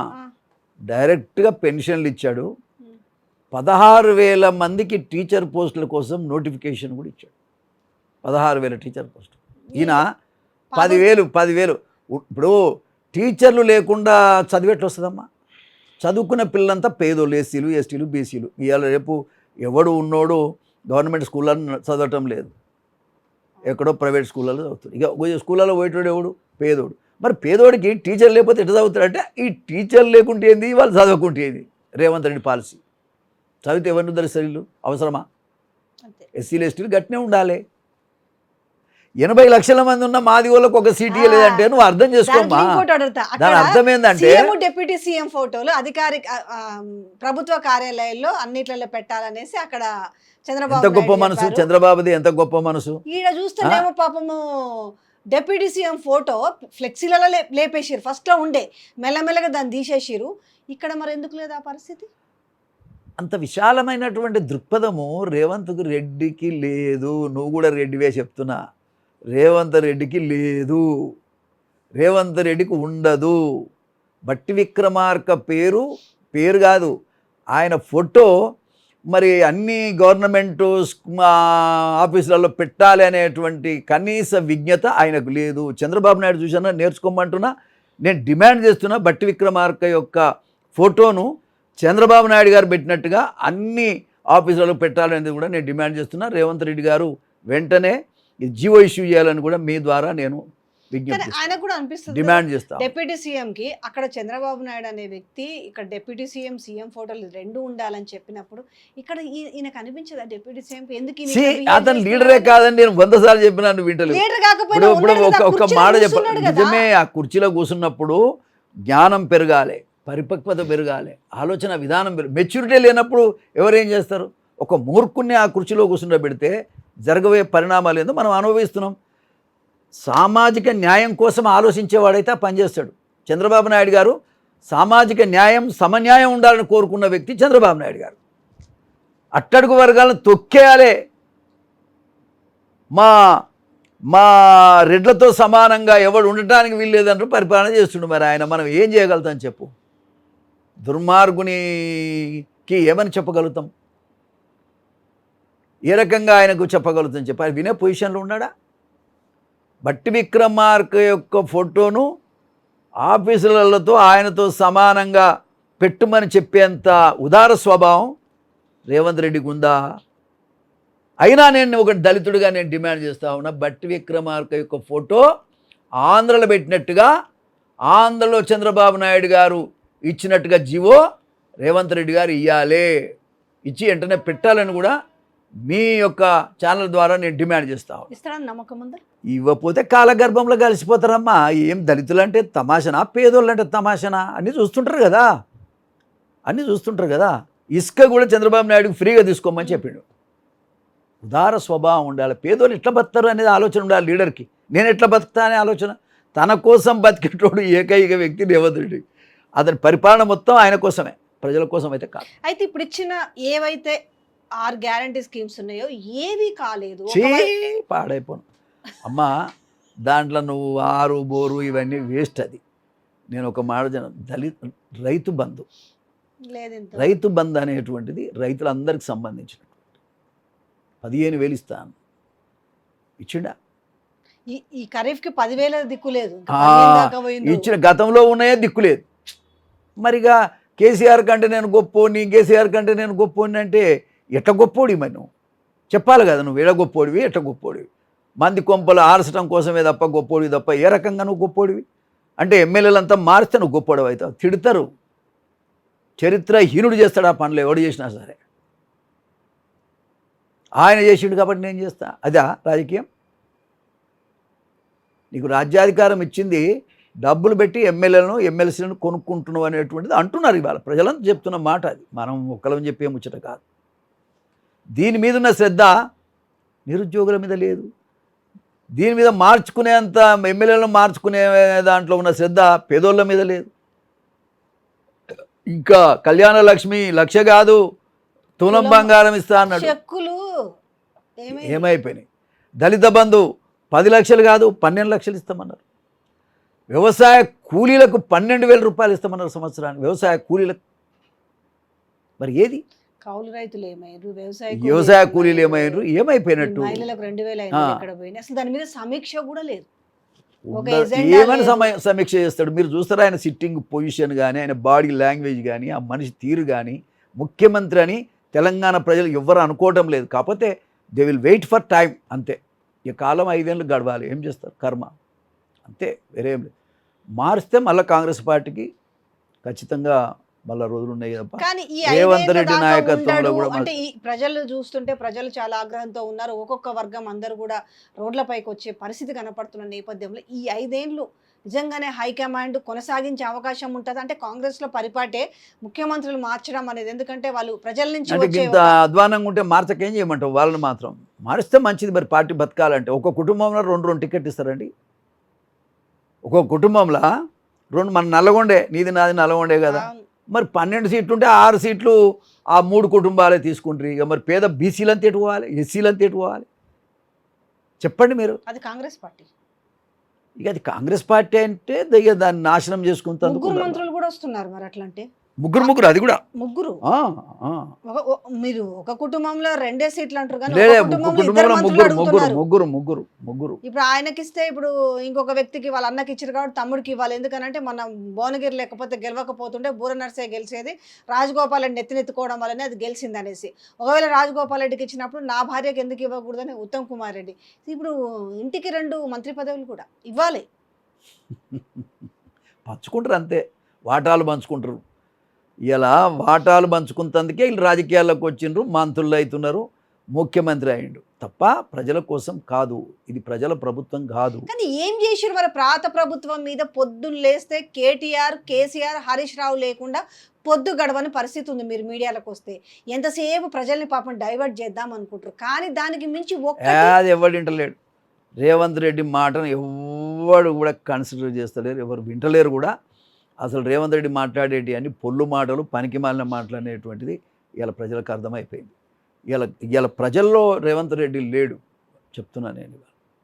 డైరెక్ట్గా పెన్షన్లు ఇచ్చాడు. 16,000 మందికి టీచర్ పోస్టుల కోసం నోటిఫికేషన్ కూడా ఇచ్చాడు. 16,000 టీచర్ పోస్టులు. ఈయన 10,000. ఇప్పుడు టీచర్లు లేకుండా చదివేట్లు వస్తుందమ్మా? చదువుకున్న పిల్లలంతా పేదోళ్ళు, ఎస్సీలు, ఎస్టీలు, బీసీలు. ఇవాళ రేపు ఎవడు ఉన్నోడు గవర్నమెంట్ స్కూళ్ళని చదవటం లేదు, ఎక్కడో ప్రైవేట్ స్కూళ్ళలో చదువుతాడు. ఇక స్కూళ్ళలో పోయేటోడు ఎవడు? పేదోడు. మరి పేదోడికి టీచర్ లేకపోతే ఎట్లా చదువుతాడంటే, ఈ టీచర్ లేకుంటే ఏంది, వాళ్ళు చదవకుంటే ఏంది? రేవంత్ రెడ్డి పాలసీ. చదివితే ఎవరిని తెలుస్తారు? అవసరమా? ఎస్సీలు, ఎస్టీలు గట్టినే ఉండాలి. 80 లక్షల మంది ఉన్న మాది వాళ్ళకి ఒక సీటీ లేదంటే నువ్వు అర్థం చేసుకోమ్మా. దాని అర్థం ఏంటంటే డిప్యూటీ సీఎం ఫోటోలు అధికారిక ప్రభుత్వ కార్యాలయాల్లో అన్నిట్లలో పెట్టాలనేసి అక్కడ చంద్రబాబు ఎంత గొప్ప మనసు చంద్రబాబుది, ఎంత గొప్ప మనసు. ఈడ చూస్తేనేమో పాపము డిప్యూటీ సీఎం ఫోటో ఫ్లెక్సీలలో లేపేసిరు. ఫస్ట్లో ఉండే, మెల్లమెల్లగా దాన్ని తీసేసిరు. ఇక్కడ మరి ఎందుకు లేదు ఆ పరిస్థితి? అంత విశాలమైనటువంటి దృక్పథము రేవంత్ రెడ్డికి లేదు. నువ్వు కూడా రెడ్డివే చెప్తున్నా, రేవంత్ రెడ్డికి లేదు, రేవంత్ రెడ్డికి ఉండదు. బట్టి విక్రమార్క పేరు కాదు, ఆయన ఫోటో మరి అన్ని గవర్నమెంట్ ఆఫీసులలో పెట్టాలి అనేటువంటి కనీస విజ్ఞత ఆయనకు లేదు. చంద్రబాబు నాయుడు చూసినా నేర్చుకోమంటున్నా, నేను డిమాండ్ చేస్తున్నా బట్టి విక్రమార్క యొక్క ఫోటోను చంద్రబాబు నాయుడు గారు పెట్టినట్టుగా అన్ని ఆఫీసులలో పెట్టాలనేది కూడా నేను డిమాండ్ చేస్తున్నా. రేవంత్ రెడ్డి గారు వెంటనే జీవో ఇష్యూ చేయాలని కూడా మీ ద్వారా నేను విజ్ఞప్తి ఆయన కూడా అనిపిస్తుంది డిమాండ్ చేస్తా. డిప్యూటీ సీఎం కి అక్కడ చంద్రబాబు నాయుడు అనే వ్యక్తి, ఇక్కడ డిప్యూటీ సీఎం ఫోటోలు రెండు ఉండాలని చెప్పినప్పుడు ఇక్కడ ఈయనకు అనిపించదా డిప్యూటీ సీఎం ఎందుకు అతను లీడరే కాదని నేను 100 సార్లు చెప్పినాను, వింటలేదు. ఇప్పుడు ఒక్క మాట చెప్పాలి, నిజమే. ఆ కుర్చీలో కూర్చున్నప్పుడు జ్ఞానం పెరగాలి, పరిపక్వత పెరగాలి, ఆలోచన విధానం మెచ్యూరిటీ లేనప్పుడు ఎవరేం చేస్తారు? ఒక మూర్ఖుణ్ణి ఆ కుర్చీలో కూర్చుండబెడితే జరగబోయే పరిణామాలు ఏందో మనం అనుభవిస్తున్నాం. సామాజిక న్యాయం కోసం ఆలోచించేవాడైతే పనిచేస్తాడు. చంద్రబాబు నాయుడు గారు సామాజిక న్యాయం, సమన్యాయం ఉండాలని కోరుకున్న వ్యక్తి చంద్రబాబు నాయుడు గారు. అట్టడుగు వర్గాలను తొక్కేయాలే, మా మా రెడ్లతో సమానంగా ఎవడు ఉండటానికి వీల్లేదంటూ పరిపాలన చేస్తుండు. మరి ఆయన మనం ఏం చేయగలుగుతాం చెప్పు? దుర్మార్గునికి ఏమని చెప్పగలుగుతాం? ఏ రకంగా ఆయనకు చెప్పగలుగుతాం చెప్పి ఆయన వినే పొజిషన్లో ఉన్నాడా? బట్టి విక్రమార్క యొక్క ఫోటోను ఆఫీసులతో ఆయనతో సమానంగా పెట్టుమని చెప్పేంత ఉదార స్వభావం రేవంత్ రెడ్డికి ఉందా? అయినా నేను ఒక దళితుడిగా నేను డిమాండ్ చేస్తా ఉన్నా, బట్టి విక్రమార్క యొక్క ఫోటో ఆంధ్రలో పెట్టినట్టుగా, ఆంధ్రలో చంద్రబాబు నాయుడు గారు ఇచ్చినట్టుగా జీవో రేవంత్ రెడ్డి గారు ఇవ్వాలి, ఇచ్చి వెంటనే పెట్టాలని కూడా మీ యొక్క ఛానల్ ద్వారా నేను డిమాండ్ చేస్తాను. ఇస్తారని నమ్మకం ఉందా? ఇవ్వకపోతే కాలగర్భంలో కలిసిపోతారమ్మా. ఏం దళితులు అంటే తమాషనా, పేదోళ్ళు అంటే తమాషనా? అన్నీ చూస్తుంటారు కదా, అన్నీ చూస్తుంటారు కదా. ఇసుక కూడా చంద్రబాబు నాయుడుకి ఫ్రీగా తీసుకోమని చెప్పిండు. ఉదార స్వభావం ఉండాలి. పేదోళ్ళు ఎట్లా బతుకుతారు అనేది ఆలోచన ఉండాలి లీడర్కి. నేను ఎట్లా బతుకుతా అనే ఆలోచన. తన కోసం బతికేటోడు ఏకైక వ్యక్తి రేవంత్ రెడ్డి. అతని పరిపాలన మొత్తం ఆయన కోసమే, ప్రజల కోసం అయితే కాదు. అయితే ఇప్పుడు ఇచ్చిన ఏవైతే 6 గ్యారంటీ స్కీమ్స్ ఉన్నాయో ఏవి కాలేదు, పాడైపోను అమ్మా. దాంట్లో నువ్వు ఆరు బోరు ఇవన్నీ వేస్ట్. అది నేను ఒక మాట రైతు బంధు, రైతు బంధు అనేటువంటిది రైతులందరికి సంబంధించినటువంటి 15,000 ఇస్తాను, ఇచ్చిండా? ఈ ఖరీఫ్కి 10,000 దిక్కు లేదు, ఇచ్చిన గతంలో ఉన్నాయే దిక్కు లేదు. మరిగా కేసీఆర్ కంటే నేను గొప్పోని, కేసీఆర్ కంటే నేను గొప్పోని అంటే ఎట్లా గొప్పోడి? మరి నువ్వు చెప్పాలి కదా, నువ్వు ఎడ గొప్పోడివి, ఎట్లా గొప్పోడివి? మంది కొంపలు ఆర్చడం కోసమే తప్ప గొప్పోడివి తప్ప ఏ రకంగా నువ్వు గొప్పోడివి? అంటే ఎమ్మెల్యేలంతా మారిస్తే నువ్వు గొప్పోడవు అవుతావు. తిడతారు, చరిత్రహీనుడు చేస్తాడు ఆ పనులు ఎవడు చేసినా సరే. ఆయన చేసిండు కాబట్టి నేను చేస్తా. అదా రాజకీయం? నీకు రాజ్యాధికారం ఇచ్చింది డబ్బులు పెట్టి ఎమ్మెల్యేలను ఎమ్మెల్సీలను కొనుక్కుంటున్నావు అనేటువంటిది అంటున్నారు ఇవాళ ప్రజలంతా చెప్తున్న మాట. అది మనం ఒక్కలం చెప్పే ముచ్చట కాదు. దీని మీద ఉన్న శ్రద్ధ నిరుద్యోగుల మీద లేదు. దీని మీద మార్చుకునేంత ఎమ్మెల్యేలను మార్చుకునే దాంట్లో ఉన్న శ్రద్ధ పేదోళ్ళ మీద లేదు. ఇంకా కళ్యాణ లక్ష్మి 1,00,000 కాదు, తులం బంగారం ఇస్తా అన్నాడు, ఏమైపోయినాయి. దళిత బంధు 10 లక్షలు కాదు 12 లక్షలు ఇస్తామన్నారు. వ్యవసాయ కూలీలకు 12,000 రూపాయలు ఇస్తామన్నారు సంవత్సరానికి, వ్యవసాయ కూలీలకు. మరి ఏది? కౌలు రైతులు ఏమయ్యారు, వ్యవసాయ కూలీలు ఏమయ్యారు, ఏమైపోయినట్టు? మహిళలకు 2,000 ఎక్కడ పోయినాయి? అసలు దాని మీద సమీక్ష కూడా లేదు. ఏమైనా సమీక్ష చేస్తాడు? మీరు చూస్తారా ఆయన సిట్టింగ్ పొజిషన్ కానీ, ఆయన బాడీ లాంగ్వేజ్ కానీ, ఆ మనిషి తీరు కానీ, ముఖ్యమంత్రి అని తెలంగాణ ప్రజలు ఎవ్వరు అనుకోవటం లేదు. కాకపోతే they will wait for time, అంతే. ఈ కాలం 5 ఏళ్ళు గడవాలి, ఏం చేస్తారు? కర్మ, అంతే, వేరే ఏం లేదు. మారిస్తే మళ్ళీ కాంగ్రెస్ పార్టీకి ఖచ్చితంగా మళ్ళీ రోజులు ఉన్నాయి తప్ప. కానీ ఈ రేవంత్ రెడ్డి నాయకత్వంలో కూడా అంటే ఈ ప్రజలు చూస్తుంటే ప్రజలు చాలా ఆగ్రహంతో ఉన్నారు. ఒక్కొక్క వర్గం అందరూ కూడా రోడ్లపైకి వచ్చే పరిస్థితి కనపడుతున్న నేపథ్యంలో ఈ 5 ఏళ్ళు నిజంగానే హైకమాండ్ కొనసాగించే అవకాశం ఉంటుంది అంటే కాంగ్రెస్లో పరిపాటే ముఖ్యమంత్రులు మార్చడం అనేది. ఎందుకంటే వాళ్ళు ప్రజల నుంచి వచ్చే ఇంత అధ్వానంగా ఉంటే మార్చకేం చేయమంటావు? వాళ్ళని మాత్రం మారిస్తే మంచిది. మరి పార్టీ బతకాలంటే ఒక కుటుంబంలో 2 టికెట్ ఇస్తారండి. ఒక్కొక్క కుటుంబంలో 2, మన నల్లగొండే, నీది నాది నల్లగొండే కదా. మరి 12 సీట్లు ఉంటే 6 సీట్లు ఆ 3 కుటుంబాలే తీసుకుంటారు. ఇక మరి పేద బీసీలంతా ఎటు పోవాలి, ఎస్సీలంతా ఎటు పోవాలి చెప్పండి మీరు? అది కాంగ్రెస్ పార్టీ. ఇక అది కాంగ్రెస్ పార్టీ అంటే ఇక దాన్ని నాశనం చేసుకుంటారు. 3 మంత్రులు కూడా వస్తున్నారు మరి అట్లంటే ముగ్గురు అది కూడా ముగ్గురు ఆ, ఆ. మీరు ఒక కుటుంబంలో 2 సీట్లు అంటారు కానీ లేలే, ఒక కుటుంబంలో ఇద్దరు మంత్రులు అడుగుతున్నారు. ముగ్గురు ఇప్పుడు ఆయనకి ఇస్తే ఇప్పుడు ఇంకొక వ్యక్తికి వాళ్ళ అన్నకి ఇచ్చారు కాబట్టి తమ్ముడికి ఇవ్వాలి. ఎందుకనంటే మన భువనగిరి లేకపోతే గెలవకపోతుంటే బూర నర్సే గెలిచేది, రాజగోపాల్ రెడ్డి నెత్తినెత్తుకోవడం వల్లనే అది గెలిచింది అనేసి. ఒకవేళ రాజగోపాల్ రెడ్డికి ఇచ్చినప్పుడు నా భార్యకి ఎందుకు ఇవ్వకూడదని ఉత్తమ్ కుమార్ రెడ్డి. ఇప్పుడు ఇంటికి 2 మంత్రి పదవులు కూడా ఇవ్వాలి. పంచుకుంటారు అంతే, వాటాలు పంచుకుంటారు. ఇలా వాటాలు పంచుకున్నందుకే వీళ్ళు రాజకీయాల్లోకి వచ్చిండ్రు, మంత్రులు అవుతున్నారు, ముఖ్యమంత్రి అయ్యిండు తప్ప ప్రజల కోసం కాదు. ఇది ప్రజల ప్రభుత్వం కాదు. కానీ ఏం చేసారు మరి ప్రాత ప్రభుత్వం మీద? పొద్దున్న లేస్తే కేటీఆర్, కేసీఆర్, హరీష్ రావు లేకుండా పొద్దు గడవని పరిస్థితి ఉంది. మీరు మీడియాలకు వస్తే ఎంతసేపు ప్రజల్ని పాపం డైవర్ట్ చేద్దాం అనుకుంటారు, కానీ దానికి మించి అది ఎవడు వింటలేడు. రేవంత్ రెడ్డి మాటను ఎవడు కూడా కన్సిడర్ చేస్తలేరు, ఎవరు వింటలేరు కూడా. అసలు రేవంత్ రెడ్డి మాట్లాడేటి అని పొల్లు మాటలు, పనికి మాలిన మాట్లాడేటువంటిది ఇలా ప్రజలకు అర్థమైపోయింది. ఇలా ప్రజల్లో రేవంత్ రెడ్డి లేడు, చెప్తున్నా నేను.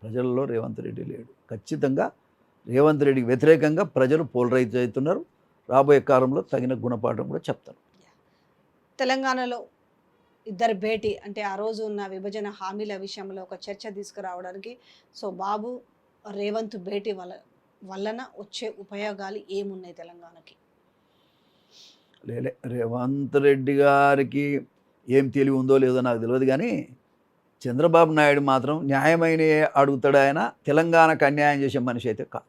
ప్రజల్లో రేవంత్ రెడ్డి లేడు. ఖచ్చితంగా రేవంత్ రెడ్డికి వ్యతిరేకంగా ప్రజలు పోలరైజ్ అవుతున్నారు. రాబోయే కాలంలో తగిన గుణపాఠం కూడా చెప్తారు. తెలంగాణలో ఇద్దరు భేటీ అంటే ఆ రోజు ఉన్న విభజన హామీల విషయంలో ఒక చర్చ తీసుకురావడానికి బాబు రేవంత్ భేటీ వలన వచ్చే ఉపయోగాలు ఏమున్నాయి తెలంగాణకి? రేవంత్ రెడ్డి గారికి ఏం తెలివి ఉందో లేదో నాకు తెలియదు, కానీ చంద్రబాబు నాయుడు మాత్రం న్యాయమైన అడుగుతాడు. ఆయన తెలంగాణకు అన్యాయం చేసే మనిషి అయితే కాదు.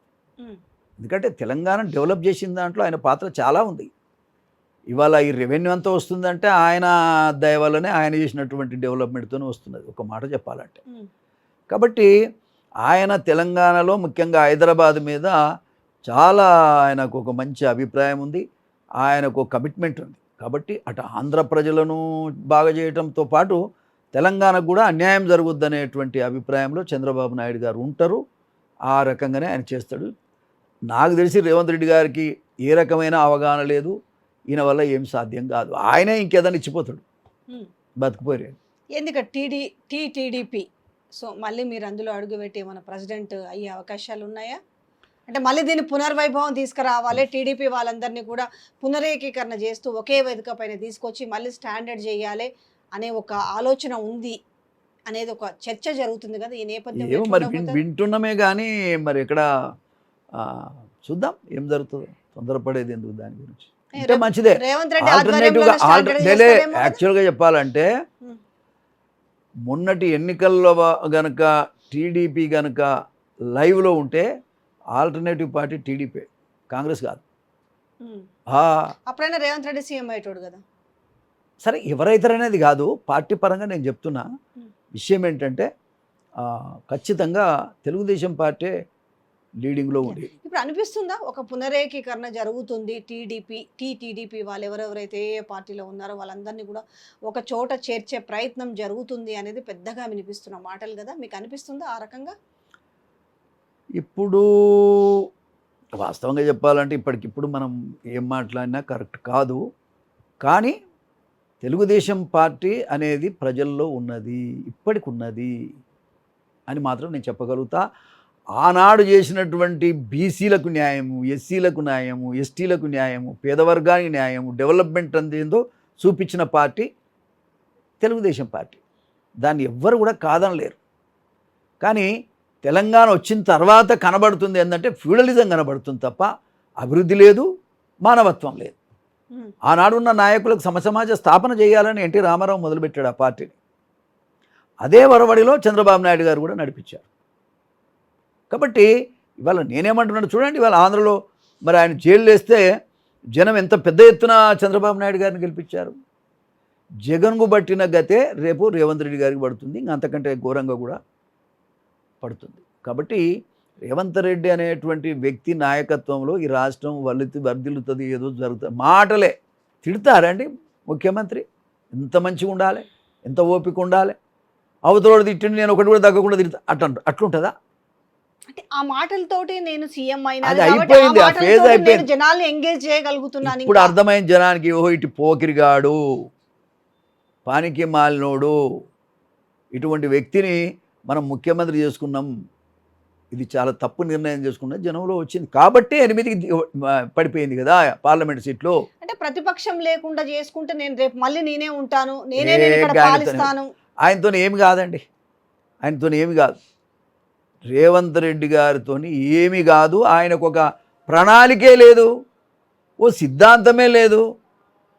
ఎందుకంటే తెలంగాణ డెవలప్ చేసిన దాంట్లో ఆయన పాత్ర చాలా ఉంది. ఇవాళ ఈ రెవెన్యూ అంతా వస్తుందంటే ఆయన దయ వల్లనే, ఆయన చేసినటువంటి డెవలప్మెంట్తోనే వస్తున్నది, ఒక మాట చెప్పాలంటే. కాబట్టి ఆయన తెలంగాణలో ముఖ్యంగా హైదరాబాద్ మీద చాలా ఆయనకు ఒక మంచి అభిప్రాయం ఉంది, ఆయనకు ఒక కమిట్మెంట్ ఉంది. కాబట్టి అటు ఆంధ్ర ప్రజలను బాగా చేయడంతో పాటు తెలంగాణకు కూడా అన్యాయం జరుగుద్దనేటువంటి అభిప్రాయంలో చంద్రబాబు నాయుడు గారు ఉంటారు. ఆ రకంగానే ఆయన చేస్తాడు. నాకు తెలిసి రేవంత్ రెడ్డి గారికి ఏ రకమైన అవగాహన లేదు, ఈయన వల్ల ఏం సాధ్యం కాదు. ఆయనే ఇంకేదైనా ఇచ్చిపోతాడు, బతికిపోయాడు. ఎందుకంటే టీడీపీ మళ్ళీ మీరు అందులో అడుగుపెట్టి మన ప్రెసిడెంట్ అయ్యే అవకాశాలు ఉన్నాయా? అంటే మళ్ళీ దీన్ని పునర్వైభవం తీసుకురావాలి, టీడీపీ వాళ్ళందరినీ కూడా పునరేకీకరణ చేస్తూ ఒకే వేదిక పైన తీసుకొచ్చి మళ్ళీ స్టాండర్డ్ చేయాలి అనే ఒక ఆలోచన ఉంది అనేది ఒక చర్చ జరుగుతుంది కదా ఈ నేపథ్యంలో. మరి వింటున్నామే కానీ మరి ఎక్కడ చూద్దాం ఏం జరుగుతుందో, తొందరపడేది ఎందుకు దాని గురించి. అంటే మంచిదే. రేవంత్ రెడ్డి యాక్చువల్గా చెప్పాలంటే మొన్నటి ఎన్నికల్లో గనక టీడీపీ గనక లైవ్లో ఉంటే ఆల్టర్నేటివ్ పార్టీ టీడీపీ, కాంగ్రెస్ కాదు. అప్పుడైనా రేవంత్ రెడ్డి సీఎం అయ్యేటోడు కదా. సరే ఎవరైతారనేది కాదు, పార్టీ పరంగా నేను చెప్తున్నా విషయం ఏంటంటే ఖచ్చితంగా తెలుగుదేశం పార్టీ లీడింగ్లో ఉంది. ఇప్పుడు అనిపిస్తుందా ఒక పునరేకీకరణ జరుగుతుంది, టీడీపీ వాళ్ళు ఎవరెవరైతే ఏ పార్టీలో ఉన్నారో వాళ్ళందరినీ కూడా ఒక చోట చేర్చే ప్రయత్నం జరుగుతుంది అనేది పెద్దగా వినిపిస్తున్న మాటలు కదా, మీకు అనిపిస్తుందా ఆ రకంగా? ఇప్పుడు వాస్తవంగా చెప్పాలంటే ఇప్పటికిప్పుడు మనం ఏం మాట్లాడినా కరెక్ట్ కాదు, కానీ తెలుగుదేశం పార్టీ అనేది ప్రజల్లో ఉన్నది, ఇప్పటికి ఉన్నది అని మాత్రం నేను చెప్పగలుగుతా. ఆనాడు చేసినటువంటి బీసీలకు న్యాయము, ఎస్సీలకు న్యాయము, ఎస్టీలకు న్యాయము, పేదవర్గానికి న్యాయము, డెవలప్మెంట్ అందేందో చూపించిన పార్టీ తెలుగుదేశం పార్టీ. దాన్ని ఎవ్వరు కూడా కాదనలేరు. కానీ తెలంగాణ వచ్చిన తర్వాత కనబడుతుంది ఏంటంటే ఫ్యూడలిజం కనబడుతుంది తప్ప అభివృద్ధి లేదు, మానవత్వం లేదు. ఆనాడున్న నాయకులకు సమసమాజ స్థాపన చేయాలని ఎన్టీ రామారావు మొదలుపెట్టాడు ఆ పార్టీని. అదే వరవడిలో చంద్రబాబు నాయుడు గారు కూడా నడిపించారు. కాబట్టి ఇవాళ నేనేమంటున్నాను చూడండి, ఇవాళ ఆంధ్రలో మరి ఆయన జైలు వేస్తే జనం ఎంత పెద్ద ఎత్తున చంద్రబాబు నాయుడు గారిని గెలిపించారు. జగన్కు పట్టిన గతే రేపు రేవంత్ రెడ్డి గారికి పడుతుంది, ఇంకా అంతకంటే ఘోరంగా కూడా పడుతుంది. కాబట్టి రేవంత్ రెడ్డి అనేటువంటి వ్యక్తి నాయకత్వంలో ఈ రాష్ట్రం వర్ధిల్లుతుంది, ఏదో జరుగుతుంది. మాటలే తిడతారండి ముఖ్యమంత్రి, ఎంత మంచిగా ఉండాలి, ఎంత ఓపిక ఉండాలి. అవతలోడు తిట్టిండి నేను ఒకటి కూడా తగ్గకుండా తిడతా అట్లుంటుందా? అంటే ఆ మాటలతోటి నేను సీఎం అయిపోయింది, జనాల్ని ఎంగేజ్ చేయగలుగుతున్నాను. ఇప్పుడు అర్థమైంది జనానికి, ఓహో ఇటు పోకిరిగాడు, పానికి మాలినోడు, ఇటువంటి వ్యక్తిని మనం ముఖ్యమంత్రి చేసుకున్నాం, ఇది చాలా తప్పు నిర్ణయం చేసుకున్న జనంలో వచ్చింది కాబట్టి 8కి పడిపోయింది కదా పార్లమెంట్ సీట్లో. అంటే ప్రతిపక్షం లేకుండా చేసుకుంటే నేను రేపు మళ్ళీ నేనే ఉంటాను, నేను ఇక్కడ పాలిస్తాను. ఆయనతో ఏమి కాదండి, ఆయనతో ఏమి కాదు, రేవంత్ రెడ్డి గారితో ఏమి కాదు. ఆయనకు ఒక ప్రణాళికే లేదు, ఓ సిద్ధాంతమే లేదు.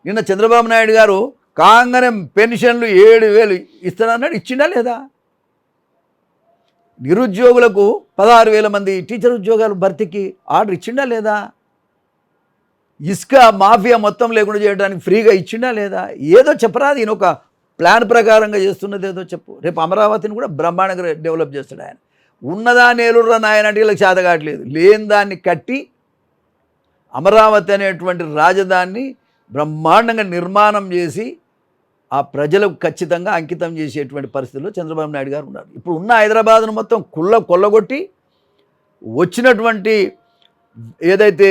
నిన్న చంద్రబాబు నాయుడు గారు కాంగ్రెస్ పెన్షన్లు 7,000 ఇస్తానన్నాడు, ఇచ్చిండా లేదా? నిరుద్యోగులకు 16,000 మంది టీచర్ ఉద్యోగాలు భర్తీకి ఆర్డర్ ఇచ్చిండా లేదా? ఇసుక మాఫియా మొత్తం లేకుండా చేయడానికి ఫ్రీగా ఇచ్చిండా లేదా? ఏదో చెప్పరాదు, ఈయన ఒక ప్లాన్ ప్రకారంగా చేస్తున్నది ఏదో చెప్పు. రేపు అమరావతిని కూడా బ్రహ్మాండంగా డెవలప్ చేస్తాడు ఆయన. ఉన్నదా నేలుర్రా నాయన అంటే వీళ్ళకి చేత కావట్లేదు. లేని దాన్ని కట్టి అమరావతి అనేటువంటి రాజధానిని బ్రహ్మాండంగా నిర్మాణం చేసి ఆ ప్రజలకు ఖచ్చితంగా అంకితం చేసేటువంటి పరిస్థితుల్లో చంద్రబాబు నాయుడు గారు ఉన్నారు. ఇప్పుడు ఉన్న హైదరాబాద్ను మొత్తం కొల్లగొట్టి వచ్చినటువంటి ఏదైతే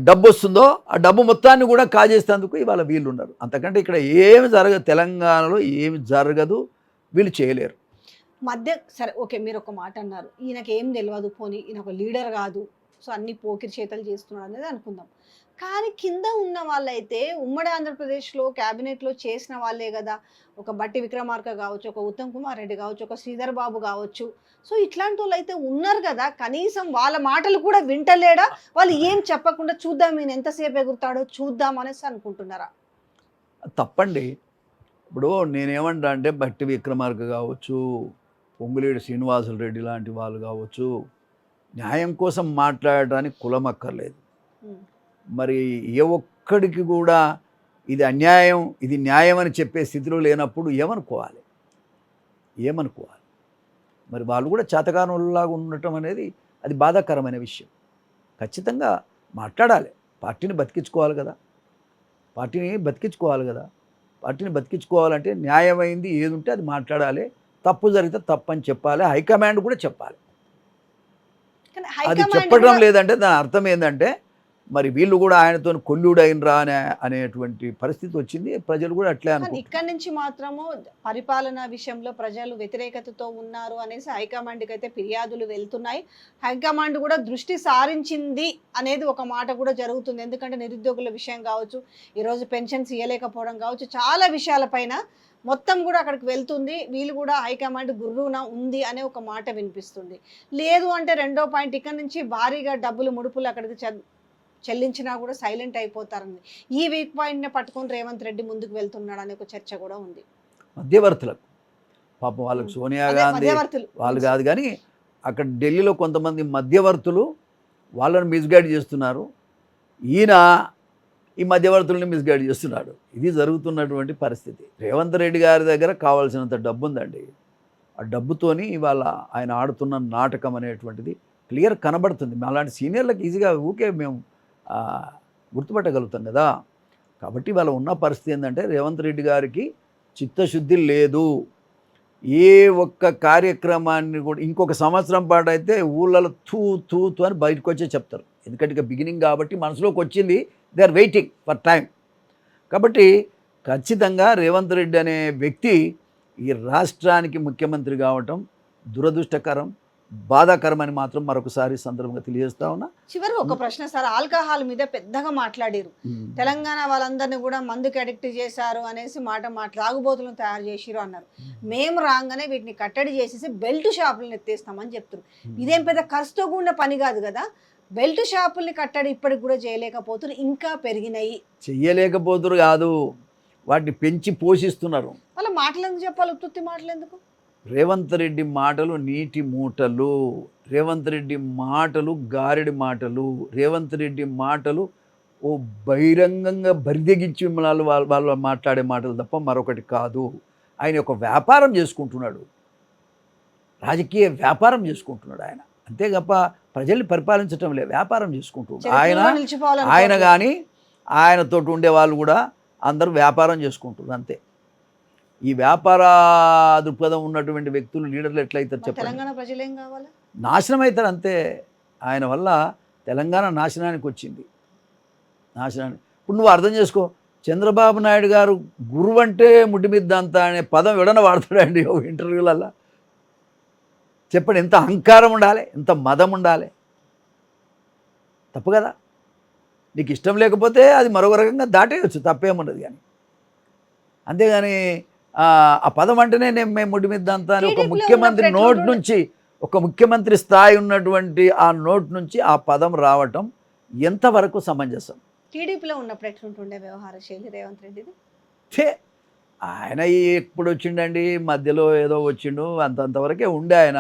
డబ్బు వస్తుందో ఆ డబ్బు మొత్తాన్ని కూడా కాజేసేందుకు ఇవాళ వీళ్ళు ఉన్నారు. అంతకంటే ఇక్కడ ఏమి జరగదు, తెలంగాణలో ఏమి జరగదు, వీళ్ళు చేయలేరు. సరే ఓకే, మీరు ఒక మాట అన్నారు, ఈయనకి ఏం తెలియదు, పోనీ ఈయన ఒక లీడర్ కాదు, సో అన్ని పోకిరి చేతలు చేస్తున్నాడు అనేది అనుకుందాం. కానీ కింద ఉన్న వాళ్ళైతే ఉమ్మడి ఆంధ్రప్రదేశ్లో క్యాబినెట్లో చేసిన వాళ్ళే కదా. ఒక బట్టి విక్రమార్క కావచ్చు, ఒక ఉత్తమ్ కుమార్ రెడ్డి కావచ్చు, ఒక శ్రీధర్ బాబు కావచ్చు. సో ఇట్లాంటి వాళ్ళు అయితే ఉన్నారు కదా, కనీసం వాళ్ళ మాటలు కూడా వింటలేడా? వాళ్ళు ఏం చెప్పకుండా చూద్దాం ఈయన ఎంతసేపు ఎగురుతాడో చూద్దాం అనేసి అనుకుంటున్నారా? తప్పండి. ఇప్పుడు నేనేమంటా అంటే బట్టి విక్రమార్క కావచ్చు, పొంగులేడు శ్రీనివాసులు రెడ్డి లాంటి వాళ్ళు కావచ్చు, న్యాయం కోసం మాట్లాడడానికి కులం అక్కర్లేదు. మరి ఏ ఒక్కడికి కూడా ఇది అన్యాయం ఇది న్యాయం అని చెప్పే స్థితిలో లేనప్పుడు ఏమనుకోవాలి? మరి వాళ్ళు కూడా చేతకానులాగా ఉండటం అనేది అది బాధాకరమైన విషయం. ఖచ్చితంగా మాట్లాడాలి, పార్టీని బతికించుకోవాలి కదా. పార్టీని బతికించుకోవాలంటే న్యాయమైంది ఏది ఉంటే అది మాట్లాడాలి, తప్పు జరిగితే తప్పని చెప్పాలి, హైకమాండ్ కూడా చెప్పాలి. అది చెప్పడం లేదంటే దాని అర్థం ఏంటంటే మరి వీళ్ళు కూడా ఆయనతో కొల్లుడైనరా అనేటువంటి పరిస్థితి వచ్చింది. ప్రజలు కూడా అట్లే అనుకుంటారు. ఇక్కడి నుంచి మాత్రము పరిపాలన విషయంలో ప్రజలు వ్యతిరేకతతో ఉన్నారు అనేసి హైకమాండ్కి అయితే ఫిర్యాదులు వెళ్తున్నాయి. హైకమాండ్ కూడా దృష్టి సారించింది అనేది ఒక మాట కూడా జరుగుతుంది. ఎందుకంటే నిరుద్యోగుల విషయం కావచ్చు, ఈరోజు పెన్షన్స్ ఇవ్వలేకపోవడం కావచ్చు, చాలా విషయాలపైన మొత్తం కూడా అక్కడికి వెళ్తుంది. వీళ్ళు కూడా హైకమాండ్ గుర్రున ఉంది అనే ఒక మాట వినిపిస్తుంది. లేదు అంటే రెండో పాయింట్, ఇక్కడ నుంచి భారీగా డబ్బులు ముడుపులు అక్కడికి చెల్లించినా కూడా సైలెంట్ అయిపోతారని ఈ వీక్ పాయింట్ని పట్టుకొని రేవంత్ రెడ్డి ముందుకు వెళ్తున్నాడు అనే ఒక చర్చ కూడా ఉంది. మధ్యవర్తులకు పాపం వాళ్ళకి సోనియా గాంధీ వాళ్ళు కాదు కానీ అక్కడ ఢిల్లీలో కొంతమంది మధ్యవర్తులు వాళ్ళని మిస్గైడ్ చేస్తున్నారు. ఈయన ఈ మధ్యవర్తుల్ని మిస్గైడ్ చేస్తున్నాడు. ఇది జరుగుతున్నటువంటి పరిస్థితి. రేవంత్ రెడ్డి గారి దగ్గర కావాల్సినంత డబ్బు ఉందండి. ఆ డబ్బుతోని ఇవాళ ఆయన ఆడుతున్న నాటకం అనేటువంటిది క్లియర్ కనబడుతుంది. అలాంటి సీనియర్లకు ఈజీగా ఊకే మేము గుర్తుపట్టగలుగుతాం కదా. కాబట్టి వాళ్ళ ఉన్న పరిస్థితి ఏంటంటే రేవంత్ రెడ్డి గారికి చిత్తశుద్ధి లేదు. ఏ ఒక్క కార్యక్రమాన్ని కూడా ఇంకొక సంవత్సరం పాటు అయితే ఊళ్ళలో తూ తూ తూ అని బయటకు వచ్చే చెప్తారు. ఎందుకంటే ఇక బిగినింగ్ కాబట్టి మనసులోకి వచ్చింది, they are waiting for time. కాబట్టి ఖచ్చితంగా రేవంత్ రెడ్డి అనే వ్యక్తి ఈ రాష్ట్రానికి ముఖ్యమంత్రి కావటం దురదృష్టకరం, బాధాకరమని మాత్రం మరొకసారి సందర్భంగా తెలియజేస్తా ఉన్నా. చివరికి ఒక ప్రశ్న సార్, ఆల్కహాల్ మీద పెద్దగా మాట్లాడారు. తెలంగాణ వాళ్ళందరినీ కూడా మందుకి అడిక్ట్ చేశారు అనేసి తాగుబోతులను తయారు చేసిరు అన్నారు. మేము రాగానే వీటిని కట్టడి చేసేసి బెల్ట్ షాపులను ఎత్తేస్తామని చెప్తున్నారు. ఇదేం పెద్ద ఖర్చుతో కూడిన పని కాదు కదా. బెల్ట్ షాపుల్ని కట్టడి ఇప్పటికి కూడా చేయలేకపోతున్నారు, ఇంకా పెరిగినాయి. చెయ్యలేకపోతున్నారు కాదు, వాటిని పెంచి పోషిస్తున్నారు. వాళ్ళ మాటలు ఎందుకు చెప్పాలి, ఉత్తుత్తి మాటలు ఎందుకు? రేవంత్ రెడ్డి మాటలు నీటి మూటలు, రేవంత్ రెడ్డి మాటలు గారెడి మాటలు, రేవంత్ రెడ్డి మాటలు ఓ బహిరంగంగా బరిదెగించి వాళ్ళు మాట్లాడే మాటలు తప్ప మరొకటి కాదు. ఆయన ఒక వ్యాపారం చేసుకుంటున్నాడు, రాజకీయ వ్యాపారం చేసుకుంటున్నాడు ఆయన. అంతే తప్ప ప్రజల్ని పరిపాలించటం లేదు, వ్యాపారం చేసుకుంటున్నాడు ఆయన. కానీ ఆయనతో ఉండే వాళ్ళు కూడా అందరూ వ్యాపారం చేసుకుంటున్నారు అంతే. ఈ వ్యాపార దృక్పథం ఉన్నటువంటి వ్యక్తులు లీడర్లు ఎట్లయితారు చెప్పండి? తెలంగాణ ప్రజలేం కావాలి? నాశనం అవుతారు అంతే. ఆయన వల్ల తెలంగాణ నాశనానికి వచ్చింది, నాశనానికి. ఇప్పుడు నువ్వు అర్థం చేసుకో, చంద్రబాబు నాయుడు గారు గురువు అంటే ముడ్డి మీద అంతా అనే పదం ఎవడన్నా వాడతాడండి ఒక ఇంటర్వ్యూలల్లో? చెప్పండి, ఎంత అహంకారం ఉండాలి, ఎంత మదం ఉండాలి? తప్పు కదా. నీకు ఇష్టం లేకపోతే అది మరొక రకంగా దాటేయచ్చు, తప్పేమున్నది. కానీ అంతేగాని ఆ పదం అంటేనే మేము ముడి మిద్దంతా అని ఒక టీడీపీలో ముఖ్యమంత్రి ఉన్నప్పుడు నోట్ ఎట్లుంటుండే? నుంచి, ఒక ముఖ్యమంత్రి స్థాయి ఉన్నటువంటి ఆ నోట్ నుంచి ఆ పదం రావటం ఎంతవరకు సమంజసం? టీడీపీలో ఉన్నప్పుడు ఎట్లుంటుండే వ్యవహార శైలి రేవంత్ రెడ్డిది? ఛే, ఆయన ఎప్పుడు వచ్చిండండి, మధ్యలో ఏదో వచ్చిండు, అంతంతవరకే ఉండే ఆయన.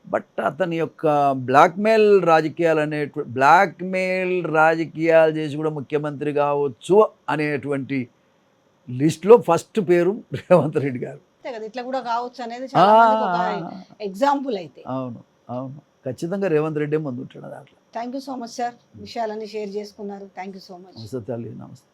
బట్ అతని యొక్క బ్లాక్మెయిల్ రాజకీయాలు చేసి కూడా ముఖ్యమంత్రి కావచ్చు అనేటువంటి లిస్ట్లో ఫస్ట్ పేరు రేవంత్ రెడ్డి గారు. అంతే కదా, ఇట్లా కూడా కావచ్చు అనేది ఆ, చాలా మందికి ఒక ఎగ్జాంపుల్ అయితే. అవును అవును, ఖచ్చితంగా రేవంత్ రెడ్డి ముందు ఉంటాడు దాంట్లో. Thank you so much sir, విషయాలన్నీ షేర్ చేసుకున్నారు. Thank you so much. నమస్తే తల్లి, నమస్తే.